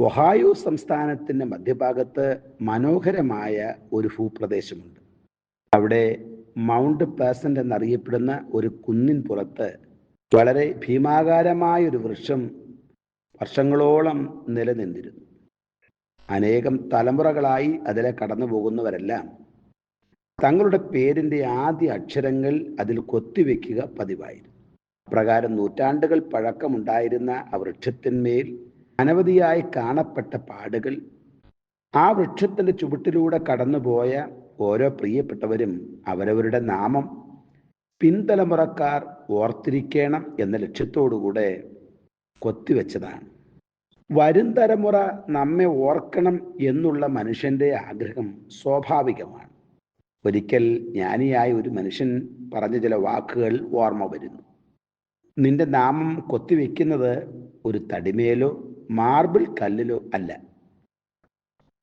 Ohio സംസ്ഥാനത്തിന്റെ മധ്യഭാഗത്ത് മനോഹരമായ ഒരു ഭൂപ്രദേശമുണ്ട്. അവിടെ മൗണ്ട് പേസന്റ് എന്നറിയപ്പെടുന്ന ഒരു കുന്നിൻ പുറത്ത് വളരെ ഭീമാകാരമായ ഒരു വൃക്ഷം വർഷങ്ങളോളം നിലനിന്നിരുന്നു. അനേകം തലമുറകളായി അതിലെ കടന്നു പോകുന്നവരെല്ലാം തങ്ങളുടെ പേരിന്റെ ആദ്യ അക്ഷരങ്ങൾ അതിൽ കൊത്തിവെക്കുക പതിവായിരുന്നു. അപ്രകാരം നൂറ്റാണ്ടുകൾ പഴക്കമുണ്ടായിരുന്ന ആ വൃക്ഷത്തിന്മേൽ അനവധിയായി കാണപ്പെട്ട പാടുകൾ ആ വൃക്ഷത്തിന്റെ ചുവട്ടിലൂടെ കടന്നുപോയ ഓരോ പ്രിയപ്പെട്ടവരും അവരവരുടെ നാമം പിൻതലമുറക്കാർ ഓർത്തിരിക്കണം എന്ന ലക്ഷ്യത്തോടുകൂടെ കൊത്തിവെച്ചതാണ്. വരും തലമുറ നമ്മെ ഓർക്കണം എന്നുള്ള മനുഷ്യന്റെ ആഗ്രഹം സ്വാഭാവികമാണ്. ഒരിക്കൽ ജ്ഞാനിയായ ഒരു മനുഷ്യൻ പറഞ്ഞ ചില വാക്കുകൾ ഓർമ്മ വരുന്നു. നിന്റെ നാമം കൊത്തിവെക്കുന്നത് ഒരു തടിമേലോ മാർബിൾ കല്ലിലോ അല്ല,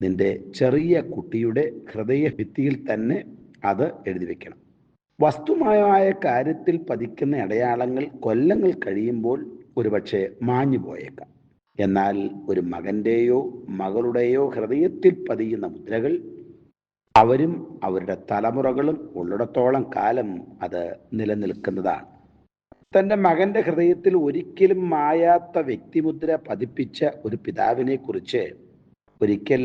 നിന്റെ ചെറിയ കുട്ടിയുടെ ഹൃദയഭിത്തിയിൽ തന്നെ അത് എഴുതി വെക്കണം. വസ്തുമായ കാര്യത്തിൽ പതിക്കുന്ന അടയാളങ്ങൾ കൊല്ലങ്ങൾ കഴിയുമ്പോൾ ഒരുപക്ഷെ മാഞ്ഞു പോയേക്കാം. എന്നാൽ ഒരു മകന്റെയോ മകളുടെയോ ഹൃദയത്തിൽ പതിയുന്ന മുദ്രകൾ അവരും അവരുടെ തലമുറകളും ഉള്ളിടത്തോളം കാലം അത് നിലനിൽക്കുന്നതാണ്. തൻ്റെ മകന്റെ ഹൃദയത്തിൽ ഒരിക്കലും മായാത്ത വ്യക്തിമുദ്ര പതിപ്പിച്ച ഒരു പിതാവിനെ കുറിച്ച് ഒരിക്കൽ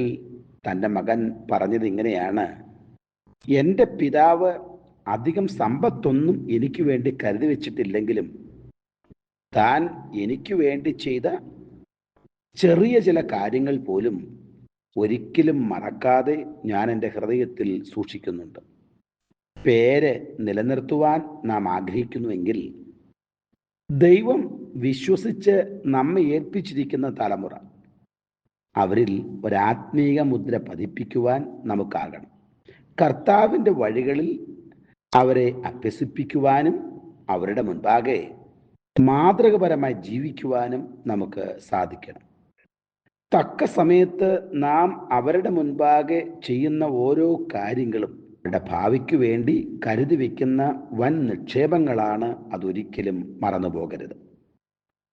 തൻ്റെ മകൻ പറഞ്ഞത് ഇങ്ങനെയാണ്: എൻ്റെ പിതാവ് അധികം സമ്പത്തൊന്നും എനിക്ക് വേണ്ടി കരുതി വെച്ചിട്ടില്ലെങ്കിലും താൻ എനിക്ക് വേണ്ടി ചെയ്ത ചെറിയ ചില കാര്യങ്ങൾ പോലും ഒരിക്കലും മറക്കാതെ ഞാൻ എൻ്റെ ഹൃദയത്തിൽ സൂക്ഷിക്കുന്നുണ്ട്. പേര് നിലനിർത്തുവാൻ നാം ആഗ്രഹിക്കുന്നുവെങ്കിൽ ദൈവം വിശ്വസിച്ച് നമ്മെ ഏൽപ്പിച്ചിരിക്കുന്ന തലമുറ അവരിൽ ഒരാത്മീക മുദ്ര പതിപ്പിക്കുവാൻ നമുക്കാകണം. കർത്താവിൻ്റെ വഴികളിൽ അവരെ അഭ്യസിപ്പിക്കുവാനും അവരുടെ മുൻപാകെ മാതൃകപരമായി ജീവിക്കുവാനും നമുക്ക് സാധിക്കണം. തക്ക സമയത്ത് നാം അവരുടെ മുൻപാകെ ചെയ്യുന്ന ഓരോ കാര്യങ്ങളും അവരുടെ ഭാവിക്ക് വേണ്ടി കരുതി വയ്ക്കുന്ന വൻ നിക്ഷേപങ്ങളാണ്. അതൊരിക്കലും മറന്നു പോകരുത്.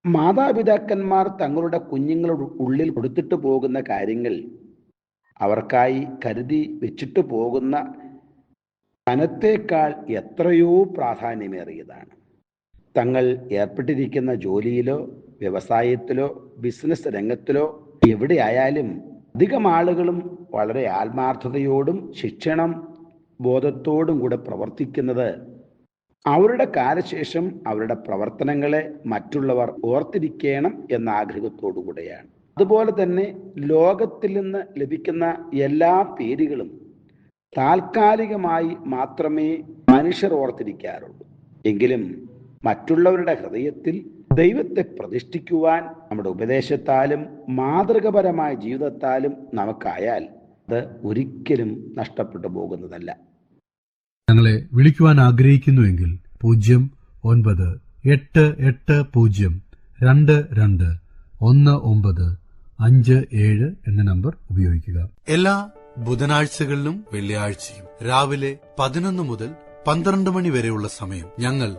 മാതാപിതാക്കന്മാർ തങ്ങളുടെ കുഞ്ഞുങ്ങളുടെ ഉള്ളിൽ കൊടുത്തിട്ട് പോകുന്ന കാര്യങ്ങൾ അവർക്കായി കരുതി വെച്ചിട്ട് പോകുന്ന ധനത്തേക്കാൾ എത്രയോ പ്രാധാന്യമേറിയതാണ്. തങ്ങൾ ഏർപ്പെട്ടിരിക്കുന്ന ജോലിയിലോ വ്യവസായത്തിലോ ബിസിനസ് രംഗത്തിലോ എവിടെയായാലും അധികം ആളുകളും വളരെ ആത്മാർത്ഥതയോടും ശിക്ഷണം ബോധത്തോടും കൂടെ പ്രവർത്തിക്കുന്നത് അവരുടെ കാലശേഷം അവരുടെ പ്രവർത്തനങ്ങളെ മറ്റുള്ളവർ ഓർത്തിരിക്കണം എന്ന ആഗ്രഹത്തോടു കൂടെയാണ്. അതുപോലെ തന്നെ ലോകത്തിൽ നിന്ന് ലഭിക്കുന്ന എല്ലാ പേരുകളും താൽക്കാലികമായി മാത്രമേ മനുഷ്യർ ഓർത്തിരിക്കാറുള്ളൂ. എങ്കിലും മറ്റുള്ളവരുടെ ഹൃദയത്തിൽ ദൈവത്തെ പ്രതിഷ്ഠിക്കുവാൻ നമ്മുടെ ഉപദേശത്താലും മാതൃകപരമായ ജീവിതത്താലും നമുക്കായാൽ അത് ഒരിക്കലും നഷ്ടപ്പെട്ടു പോകുന്നതല്ല. ഞങ്ങളെ വിളിക്കുവാൻ ആഗ്രഹിക്കുന്നുവെങ്കിൽ 0980221957 എന്ന നമ്പർ ഉപയോഗിക്കുക. എല്ലാ ബുധനാഴ്ചകളിലും വെള്ളിയാഴ്ചയും രാവിലെ 11 മുതൽ 12 മണി വരെയുള്ള സമയം ഞങ്ങൾ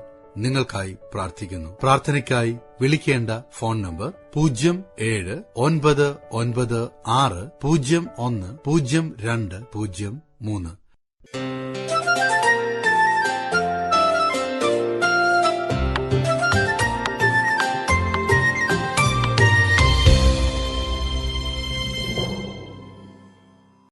നിങ്ങൾക്കായി പ്രാർത്ഥിക്കുന്നു. പ്രാർത്ഥനയ്ക്കായി വിളിക്കേണ്ട ഫോൺ നമ്പർ 079960010203.